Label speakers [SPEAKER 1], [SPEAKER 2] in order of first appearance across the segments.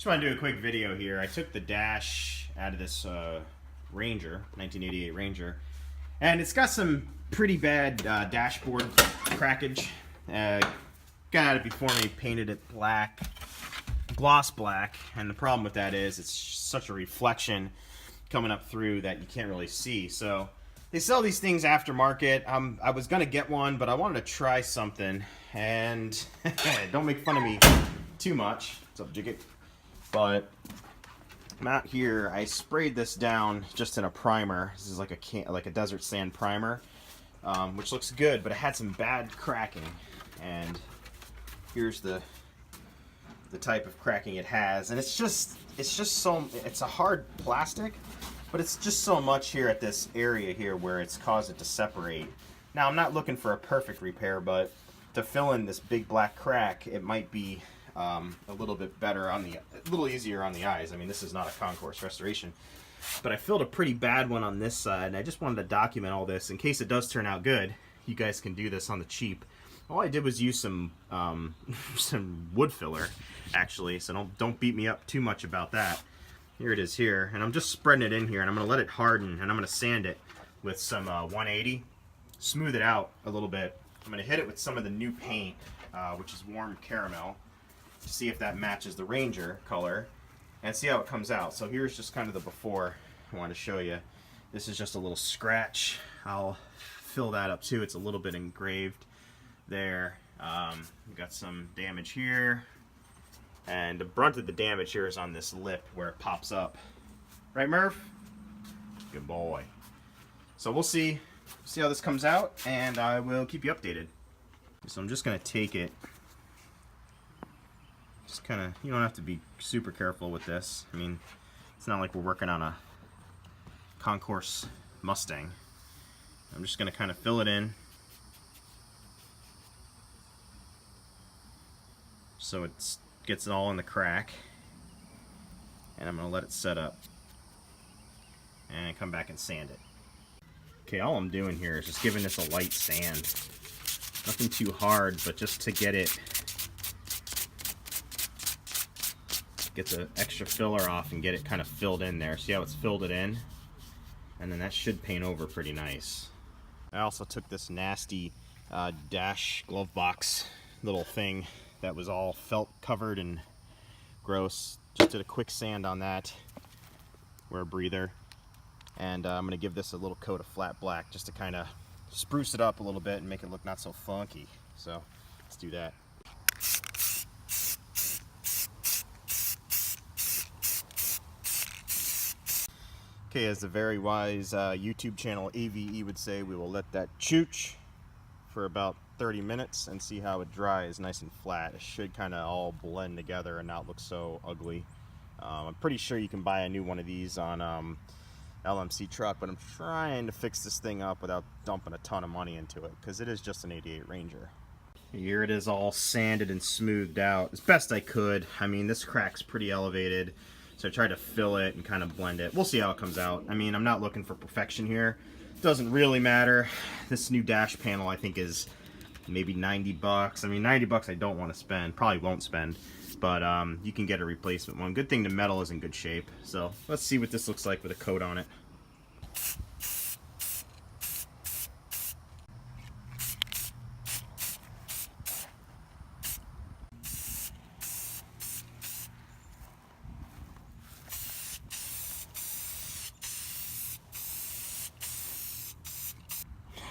[SPEAKER 1] Just want to do a quick video here. I took the dash out of this Ranger, 1988 Ranger, and it's got some pretty bad dashboard crackage. Got it before me, painted it black, gloss black, and the problem with that is it's such a reflection coming up through that you can't really see. So they sell these things aftermarket. I was gonna get one, but I wanted to try something, and don't make fun of me too much. What's up, Jigget? But I'm out here. I sprayed this down just in a primer. This is like a desert sand primer, which looks good, but it had some bad cracking. And here's the type of cracking it has, and it's a hard plastic, but it's just so much here at this area here where it's caused it to separate. Now I'm not looking for a perfect repair, but to fill in this big black crack, it might be a little bit better a little easier on the eyes. I mean, this is not a concourse restoration, but I filled a pretty bad one on this side, and I just wanted to document all this in case it does turn out good. You guys can do this on the cheap. All I did was use some wood filler, actually, so don't beat me up too much about that. Here it is here, and I'm just spreading it in here, and I'm going to let it harden, and I'm going to sand it with some 180, smooth it out a little bit. I'm going to hit it with some of the new paint, which is warm caramel, to see if that matches the Ranger color, and see how it comes out. So here's just kind of the before I want to show you. This is just a little scratch. I'll fill that up too. It's a little bit engraved there. We've got some damage here, and the brunt of the damage here is on this lip where it pops up. Right, Murph? Good boy. So we'll see how this comes out, and I will keep you updated. So I'm just gonna take it. Just kind of, you don't have to be super careful with this. I mean, it's not like we're working on a concourse Mustang. I'm just gonna kind of fill it in, so it gets it all in the crack, and I'm going to let it set up and come back and sand it. Okay, all I'm doing here is just giving this a light sand. Nothing too hard, but just to get the extra filler off and get it kind of filled in there. See how it's filled it in? And then that should paint over pretty nice. I also took this nasty dash glove box little thing that was all felt covered and gross. Just did a quick sand on that. Wear a breather. And I'm going to give this a little coat of flat black just to kind of spruce it up a little bit and make it look not so funky. So let's do that. Okay, as the very wise YouTube channel AVE would say, we will let that chooch for about 30 minutes and see how it dries nice and flat. It should kind of all blend together and not look so ugly. I'm pretty sure you can buy a new one of these on LMC truck, but I'm trying to fix this thing up without dumping a ton of money into it, because it is just an 88 Ranger. Here it is all sanded and smoothed out as best I could. I mean, this crack's pretty elevated, so I tried to fill it and kind of blend it. We'll see how it comes out. I mean, I'm not looking for perfection here. It doesn't really matter. This new dash panel I think is maybe 90 bucks. I mean, 90 bucks I don't want to spend, probably won't spend, but you can get a replacement one. Good thing the metal is in good shape. So let's see what this looks like with a coat on it.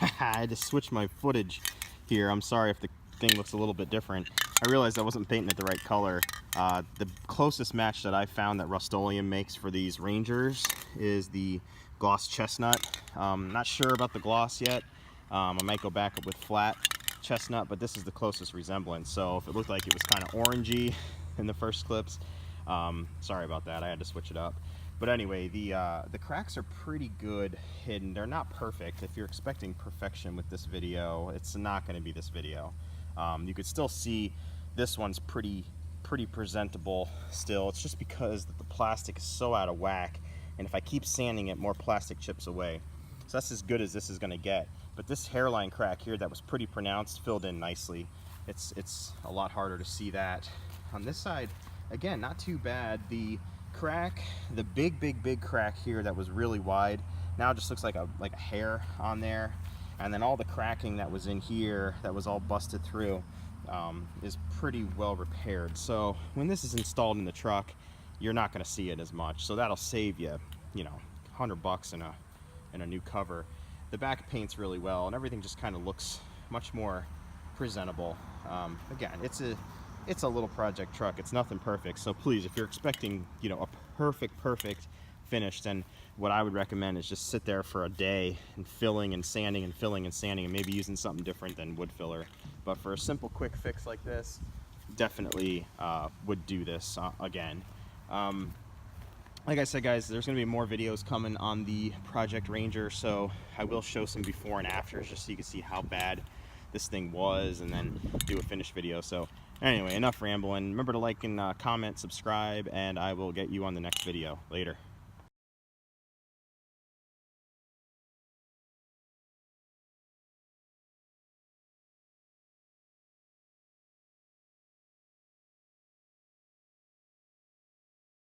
[SPEAKER 1] I had to switch my footage here. I'm sorry if the thing looks a little bit different. I realized I wasn't painting it the right color. The closest match that I found that Rust-Oleum makes for these Rangers is the gloss chestnut. Not sure about the gloss yet. I might go back up with flat chestnut, but this is the closest resemblance. So if it looked like it was kind of orangey in the first clips, sorry about that. I had to switch it up. But anyway, the cracks are pretty good hidden. They're not perfect. If you're expecting perfection with this video, it's not going to be this video. You could still see this one's pretty presentable still. It's just because the plastic is so out of whack, and if I keep sanding it, more plastic chips away. So that's as good as this is going to get. But this hairline crack here that was pretty pronounced filled in nicely. It's a lot harder to see that. On this side, again, not too bad. The crack, the big crack here that was really wide, now it just looks like a hair on there. And then all the cracking that was in here that was all busted through is pretty well repaired. So when this is installed in the truck, you're not going to see it as much. So that'll save you, you know, $100 in a new cover. The back paints really well, and everything just kind of looks much more presentable. Again, it's a little project truck. It's nothing perfect. So please, if you're expecting, you know, a perfect finish, then what I would recommend is just sit there for a day and filling and sanding and filling and sanding, and maybe using something different than wood filler. But for a simple quick fix like this, definitely would do this again. Like I said, guys, there's going to be more videos coming on the Project Ranger, so I will show some before and afters just so you can see how bad this thing was, and then do a finished video. So anyway, enough rambling. Remember to like and comment, subscribe, and I will get you on the next video. Later.